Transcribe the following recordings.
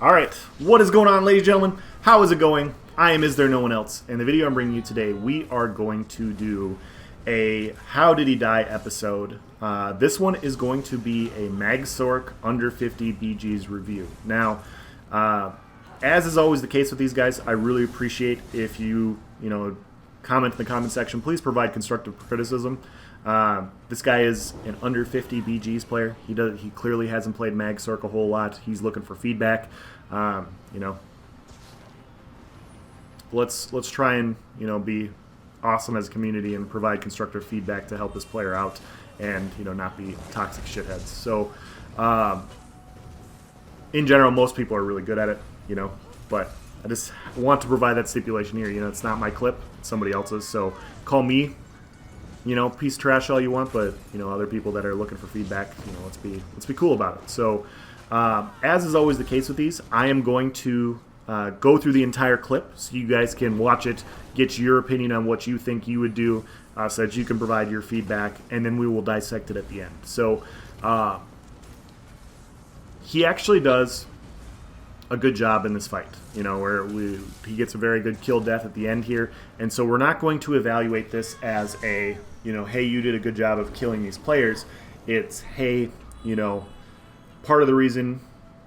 Alright, what is going on, ladies and gentlemen? How is it going? I am Is There No One Else? In the video I'm bringing you today, we are going to do a How Did He Die episode. This one is going to be a Magsork under 50 BGs review. Now, as is always the case with these guys, I really appreciate if you comment in the comment section. Please provide constructive criticism. This guy is an under 50 BGs player. He clearly hasn't played Magsork a whole lot. He's looking for feedback. Let's try and be awesome as a community and provide constructive feedback to help this player out and not be toxic shitheads. So in general, most people are really good at it, but I just want to provide that stipulation here. It's not my clip, it's somebody else's. So call me piece of trash all you want, but other people that are looking for feedback, let's be cool about it. So as is always the case with these, I am going to go through the entire clip so you guys can watch it, get your opinion on what you think you would do, so that you can provide your feedback, and then we will dissect it at the end. So he actually does a good job in this fight, where he gets a very good kill death at the end here. And so we're not going to evaluate this as a, hey, you did a good job of killing these players. It's, hey, part of the reason,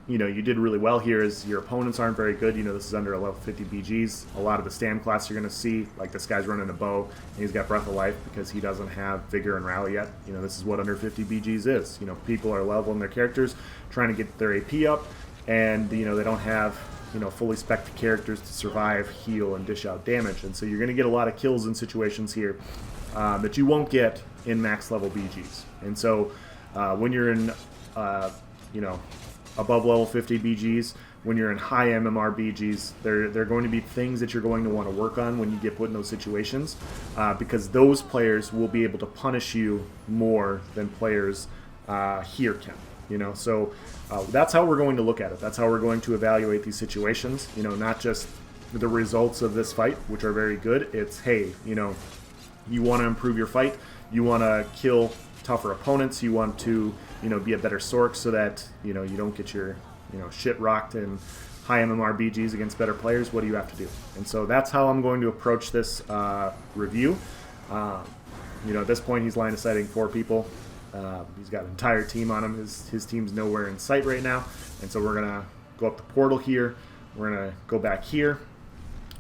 you did really well here is your opponents aren't very good. This is under a level 50 BGs. A lot of the stam class you're going to see, like this guy's running a bow, and he's got Breath of Life because he doesn't have Vigor and Rally yet. This is what under 50 BGs is. People are leveling their characters, trying to get their AP up, and they don't have fully spec'd characters to survive, heal, and dish out damage. And so you're going to get a lot of kills in situations here that you won't get in max level BGs. And so when you're in above level 50 BGs, when you're in high MMR BGs, they're going to be things that you're going to want to work on when you get put in those situations, because those players will be able to punish you more than players here can. So that's how we're going to look at it. That's how we're going to evaluate these situations. Not just the results of this fight, which are very good. It's, hey, you want to improve your fight. You want to kill tougher opponents. You want to, be a better Sork so that, you don't get your, shit rocked in high MMR BGs against better players. What do you have to do? And so that's how I'm going to approach this review. At this point, he's line of sighting 4 people. He's got an entire team on him. His team's nowhere in sight right now. And so we're going to go up the portal here. We're going to go back here.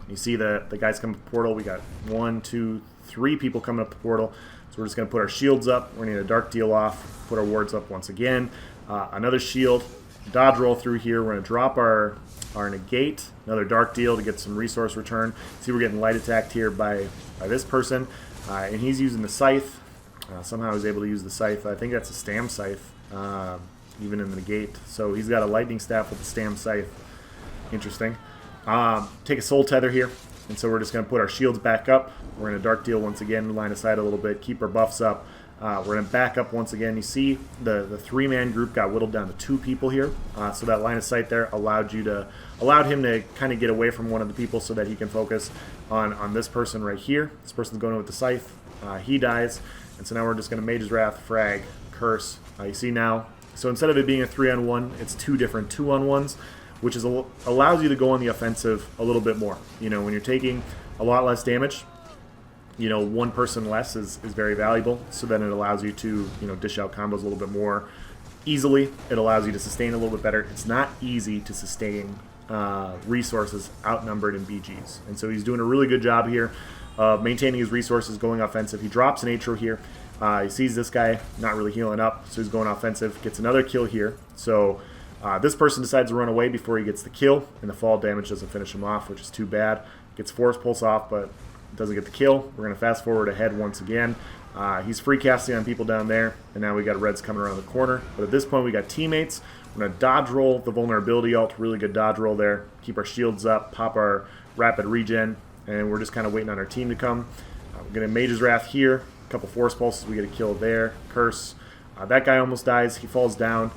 You see the guys come up the portal. We got 1, 2, 3 people coming up the portal. So we're just going to put our shields up. We're going to need a dark deal off. Put our wards up once again. Another shield. Dodge roll through here. We're going to drop our negate. Another dark deal to get some resource return. See, we're getting light attacked here by this person. And he's using the scythe. Somehow he's able to use the scythe. I think that's a stam scythe, even in the negate. So he's got a lightning staff with the stam scythe. Interesting. Take a soul tether here. And so we're just going to put our shields back up. We're going to dark deal once again, line of sight a little bit, keep our buffs up. We're going to back up once again. You see the 3-man group got whittled down to 2 people here. So that line of sight there allowed him to kind of get away from one of the people so that he can focus on this person right here. This person's going in with the scythe. He dies. And so now we're just going to Mage's Wrath, Frag, Curse. You see now, so instead of it being a 3-on-1, it's 2 different 2-on-1s, which allows you to go on the offensive a little bit more. When you're taking a lot less damage, 1 person less is very valuable. So then it allows you to, dish out combos a little bit more easily. It allows you to sustain a little bit better. It's not easy to sustain resources outnumbered in BGs. And so he's doing a really good job here of maintaining his resources, going offensive. He drops an Atro here. He sees this guy not really healing up, so he's going offensive. Gets another kill here. So this person decides to run away before he gets the kill, and the fall damage doesn't finish him off, which is too bad. Gets Force Pulse off, but doesn't get the kill. We're going to fast forward ahead once again. He's free casting on people down there, and now we got Reds coming around the corner. But at this point, we got teammates. We're going to dodge roll the vulnerability ult. Really good dodge roll there. Keep our shields up, pop our rapid regen, and we're just kind of waiting on our team to come. We're going to Mage's Wrath here. A couple Force Pulses. We get a kill there. Curse. That guy almost dies. He falls down.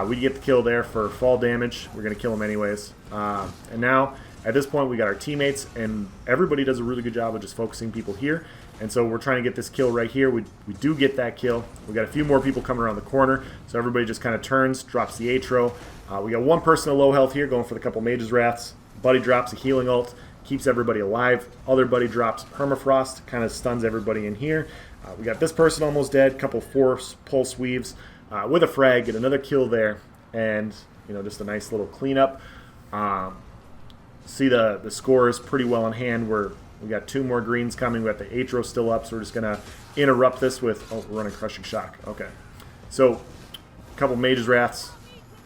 We get the kill there for fall damage. We're going to kill him anyways. And now, at this point, we got our teammates, and everybody does a really good job of just focusing people here. And so we're trying to get this kill right here. We do get that kill. We got a few more people coming around the corner, so everybody just kind of turns, drops the Atro. We got one person at low health here going for the couple Mage's Wraths. Buddy drops a healing ult, keeps everybody alive. Other buddy drops Permafrost, kind of stuns everybody in here. We got this person almost dead, couple Force Pulse Weaves with a frag, get another kill there, and just a nice little cleanup. See the score is pretty well in hand. We got 2 more greens coming. We got the Atro still up, so we're just going to interrupt this with... Oh, we're running Crushing Shock. Okay. So, a couple Mage's Wraths.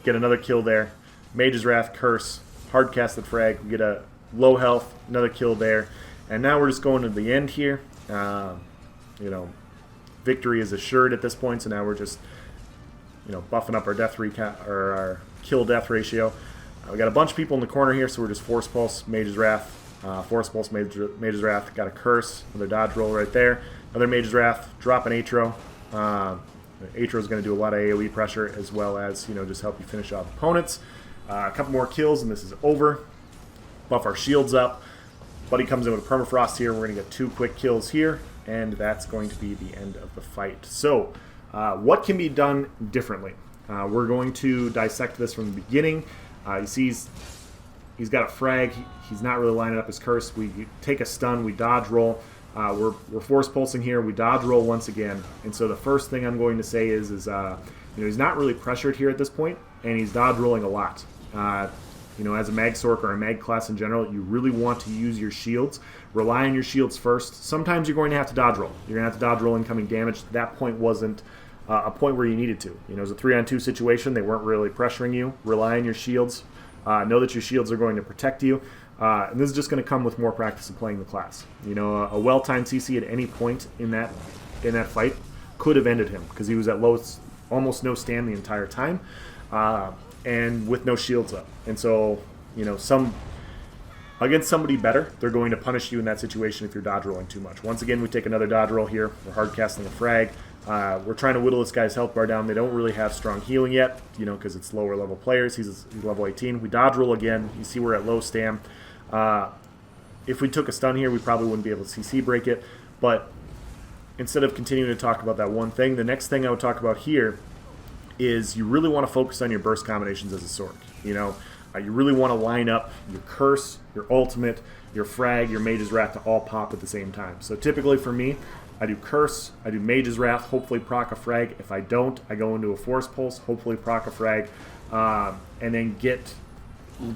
Get another kill there. Mage's Wrath, Curse, hard-casted frag. We get a low health, another kill there. And now we're just going to the end here. Victory is assured at this point, so now we're just, buffing up our death recount, or our kill-death ratio. We got a bunch of people in the corner here, so we're just Force Pulse, Mage's Wrath, Force Pulse, Mage's Wrath, got a Curse, another dodge roll right there, another Mage's Wrath, drop an Atro. Atro is going to do a lot of AoE pressure, as well as, just help you finish off opponents. A couple more kills, and this is over. Buff our shields up. Buddy comes in with a Permafrost here. We're going to get 2 quick kills here, and that's going to be the end of the fight. So, what can be done differently? We're going to dissect this from the beginning. You see he's got a frag. He's not really lining up his Curse. We take a stun. We dodge roll. We're Force Pulsing here. We dodge roll once again. And so the first thing I'm going to say is he's not really pressured here at this point, and he's dodge rolling a lot. As a Mag Sorc or a Mag class in general, you really want to use your shields. Rely on your shields first. Sometimes you're going to have to dodge roll. You're going to have to dodge roll incoming damage. That point wasn't a point where you needed to. It was a 3-on-2 situation. They weren't really pressuring you. Rely on your shields. Know that your shields are going to protect you. And this is just going to come with more practice of playing the class. A well-timed CC at any point in that fight could have ended him, because he was at almost no stand the entire time, and with no shields up. And so, against somebody better, they're going to punish you in that situation if you're dodge rolling too much. Once again, we take another dodge roll here. We're hard casting a frag. We're trying to whittle this guy's health bar down. They don't really have strong healing yet, because it's lower level players. He's level 18. We dodge roll again. You see we're at low stam. If we took a stun here, we probably wouldn't be able to CC break it. But instead of continuing to talk about that one thing, the next thing I would talk about here is you really want to focus on your burst combinations as a Sorc. You really want to line up your Curse, your Ultimate, your Frag, your Mage's Wrath to all pop at the same time. So typically for me, I do Curse, I do Mage's Wrath, hopefully proc a frag. If I don't, I go into a Force Pulse, hopefully proc a frag, and then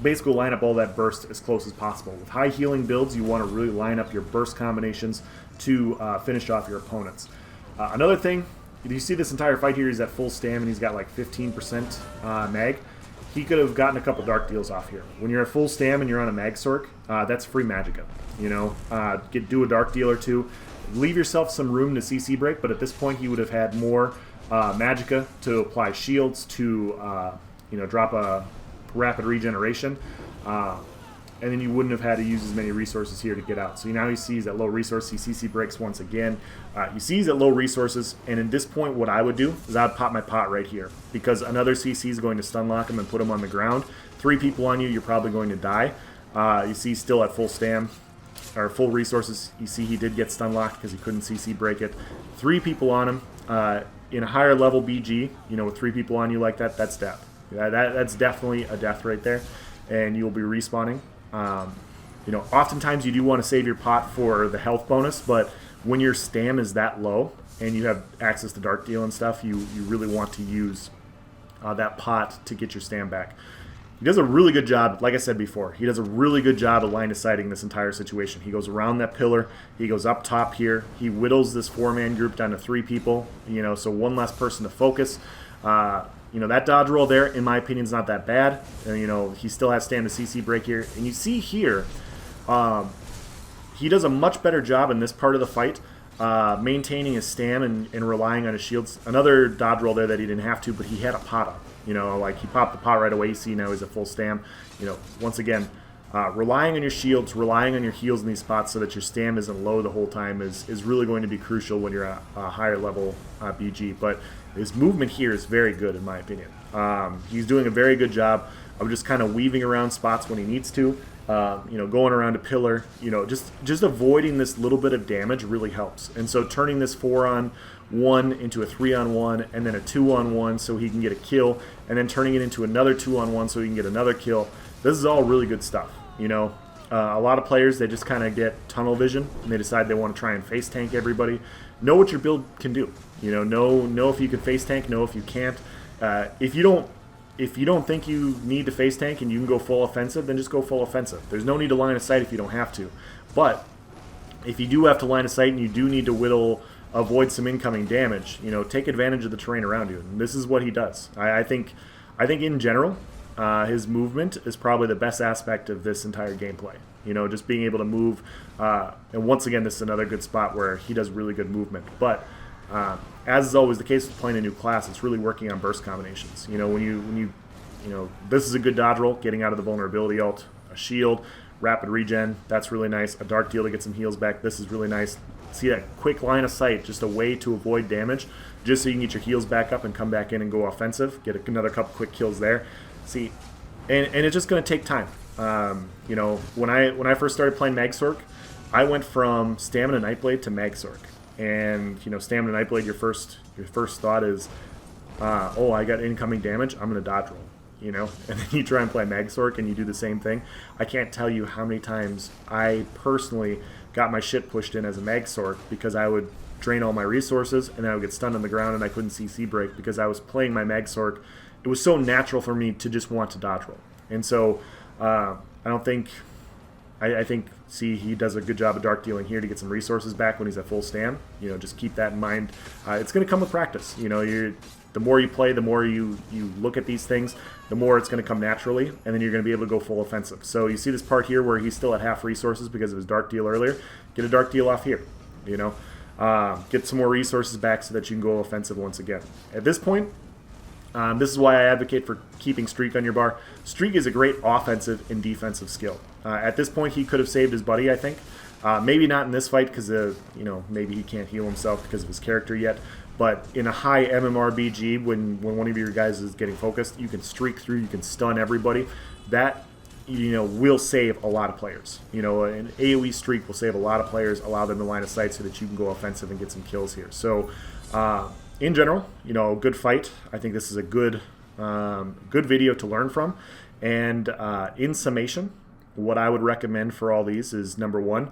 basically line up all that burst as close as possible. With high healing builds, you want to really line up your burst combinations to finish off your opponents. Another thing, you see this entire fight here, he's at full stam and he's got like 15% mag. He could have gotten a couple dark deals off here. When you're at full stam and you're on a Mag Sorc, that's free Magicka. Do a dark deal or two. Leave yourself some room to CC break, but at this point he would have had more Magicka to apply shields, to drop a rapid regeneration, and then you wouldn't have had to use as many resources here to get out. So now he sees at low resource, he CC breaks once again. He sees at low resources, and at this point what I would do is I'd pop my pot right here, because another CC is going to stun lock him and put him on the ground. 3 people on you, you're probably going to die. You see he's still at full stam, or full resources. You see he did get stun locked because he couldn't CC break it. 3 people on him. In a higher level BG, with 3 people on you like that, that's death. That's definitely a death right there, and you'll be respawning. Oftentimes you do want to save your pot for the health bonus, but when your stam is that low and you have access to dark deal and stuff, you really want to use that pot to get your stam back. He does a really good job, like I said before, he does a really good job of line of sighting this entire situation. He goes around that pillar, he goes up top here, he whittles this 4-man group down to 3 people, so one less person to focus. That dodge roll there, in my opinion, is not that bad. He still has stam to CC break here. And you see here, he does a much better job in this part of the fight, maintaining his stam and relying on his shields. Another dodge roll there that he didn't have to, but he had a pot up. He popped the pot right away. You see now he's at full stam. Once again, relying on your shields, relying on your heals in these spots so that your stam isn't low the whole time is really going to be crucial when you're at a higher level BG. But his movement here is very good, in my opinion. He's doing a very good job of just kind of weaving around spots when he needs to, Going around a pillar, just avoiding this little bit of damage really helps. And so turning this 4-on-1 into a 3-on-1 and then a 2-on-1 so he can get a kill, and then turning it into another 2-on-1 so he can get another kill. This is all really good stuff. A lot of players, they just kind of get tunnel vision and they decide they want to try and face tank everybody. Know what your build can do. Know if you can face tank, know if you can't. If you don't think you need to face tank and you can go full offensive, then just go full offensive. There's no need to line of sight if you don't have to. But if you do have to line of sight and you do need to avoid some incoming damage, take advantage of the terrain around you. And this is what he does. I think in general, his movement is probably the best aspect of this entire gameplay. Just being able to move. And once again, this is another good spot where he does really good movement. But as is always the case with playing a new class, it's really working on burst combinations. This is a good dodge roll, getting out of the vulnerability ult, a shield, rapid regen, that's really nice. A dark deal to get some heals back, this is really nice. See that quick line of sight, just a way to avoid damage, just so you can get your heals back up and come back in and go offensive, get another couple quick kills there. See, and it's just going to take time. When I first started playing Magsork, I went from Stamina Nightblade to Magsork. And Stamina Nightblade, your first thought is, I got incoming damage, I'm gonna dodge roll, and then you try and play Magsork and you do the same thing. I can't tell you how many times I personally got my shit pushed in as a Magsork because I would drain all my resources and then I would get stunned on the ground and I couldn't CC break because I was playing my Magsork. It was so natural for me to just want to dodge roll, and so I think he does a good job of dark dealing here to get some resources back when he's at full stam. Just keep that in mind. It's going to come with practice. The more you play, the more you look at these things, the more it's going to come naturally, and then you're going to be able to go full offensive. So you see this part here where he's still at half resources because of his dark deal earlier. Get a dark deal off here. Get some more resources back so that you can go offensive once again. At this point, this is why I advocate for keeping Streak on your bar. Streak is a great offensive and defensive skill. At this point, he could have saved his buddy, I think. Maybe not in this fight because, maybe he can't heal himself because of his character yet. But in a high MMRBG, when one of your guys is getting focused, you can streak through, you can stun everybody. That, will save a lot of players. An AoE streak will save a lot of players, allow them to line of sight so that you can go offensive and get some kills here. So, in general, good fight. I think this is a good video to learn from. And in summation, what I would recommend for all these is, number one,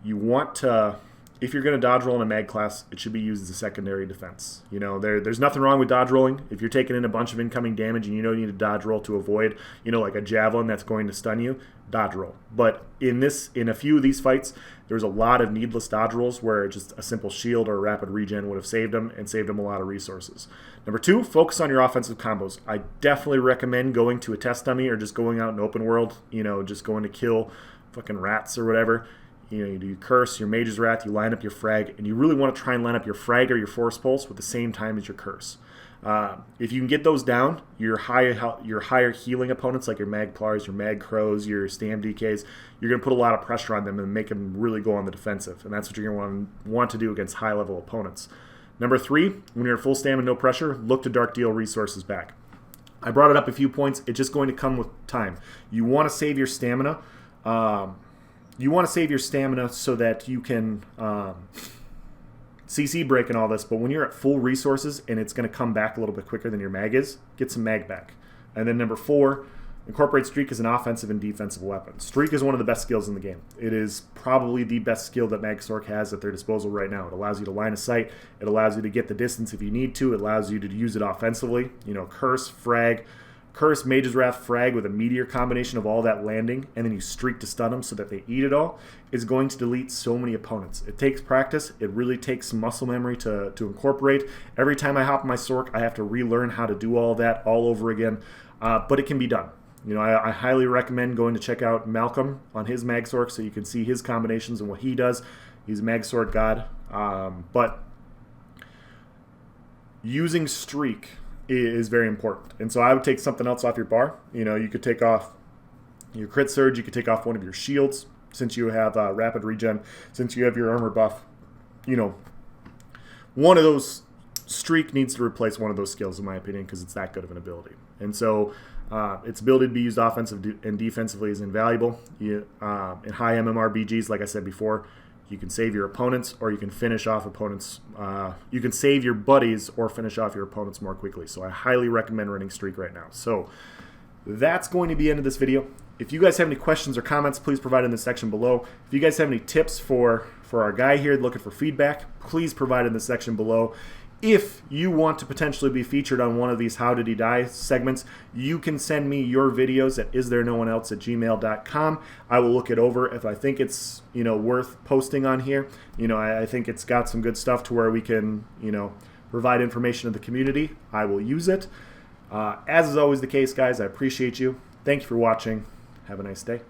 you want to, if you're going to dodge roll in a mag class, it should be used as a secondary defense. There's nothing wrong with dodge rolling. If you're taking in a bunch of incoming damage and you need to dodge roll to avoid, like a javelin that's going to stun you, dodge roll. But in a few of these fights, there's a lot of needless dodge rolls where just a simple shield or a rapid regen would have saved them and saved them a lot of resources. Number two, focus on your offensive combos. I definitely recommend going to a test dummy or just going out in open world, just going to kill fucking rats or whatever. You do your curse, your mage's wrath, you line up your frag, and you really want to try and line up your frag or your force pulse with the same time as your curse. If you can get those down, your higher healing opponents like your Magplars, your Mag Crows, your Stam DKs, you're going to put a lot of pressure on them and make them really go on the defensive, and that's what you're going to want to do against high-level opponents. Number three, when you're at full stam and no pressure, look to dark deal resources back. I brought it up a few points. It's just going to come with time. You want to save your stamina. So that you can CC break and all this, but when you're at full resources and it's going to come back a little bit quicker than your mag is, get some mag back. And then number four, incorporate Streak as an offensive and defensive weapon. Streak is one of the best skills in the game. It is probably the best skill that Magsork has at their disposal right now. It allows you to line of sight. It allows you to get the distance if you need to. It allows you to use it offensively. Curse, frag, Curse, Mage's Wrath, frag with a meteor combination of all that landing, and then you streak to stun them so that they eat it all, is going to delete so many opponents. It takes practice. It really takes some muscle memory to incorporate. Every time I hop on my Sork, I have to relearn how to do all that all over again, but it can be done. I highly recommend going to check out Malcolm on his Magsork so you can see his combinations and what he does. He's a Magsork god, but using Streak is very important. And so I would take something else off your bar. You could take off your crit surge, you could take off one of your shields, since you have rapid regen, since you have your armor buff. One of those, Streak needs to replace one of those skills in my opinion because it's that good of an ability. And so Its ability to be used offensive and defensively is invaluable. In high MMR BGs, like I said before, you can save your opponents or you can finish off opponents. You can save your buddies or finish off your opponents more quickly. So I highly recommend running Streak right now. So that's going to be the end of this video. If you guys have any questions or comments, please provide in the section below. If you guys have any tips for our guy here looking for feedback, please provide in the section below. If you want to potentially be featured on one of these How Did He Die segments, you can send me your videos at istherenoneelse@gmail.com. I will look it over. If I think it's worth posting on here, I think it's got some good stuff to where we can provide information to the community, I will use it. As is always the case, guys, I appreciate you. Thank you for watching. Have a nice day.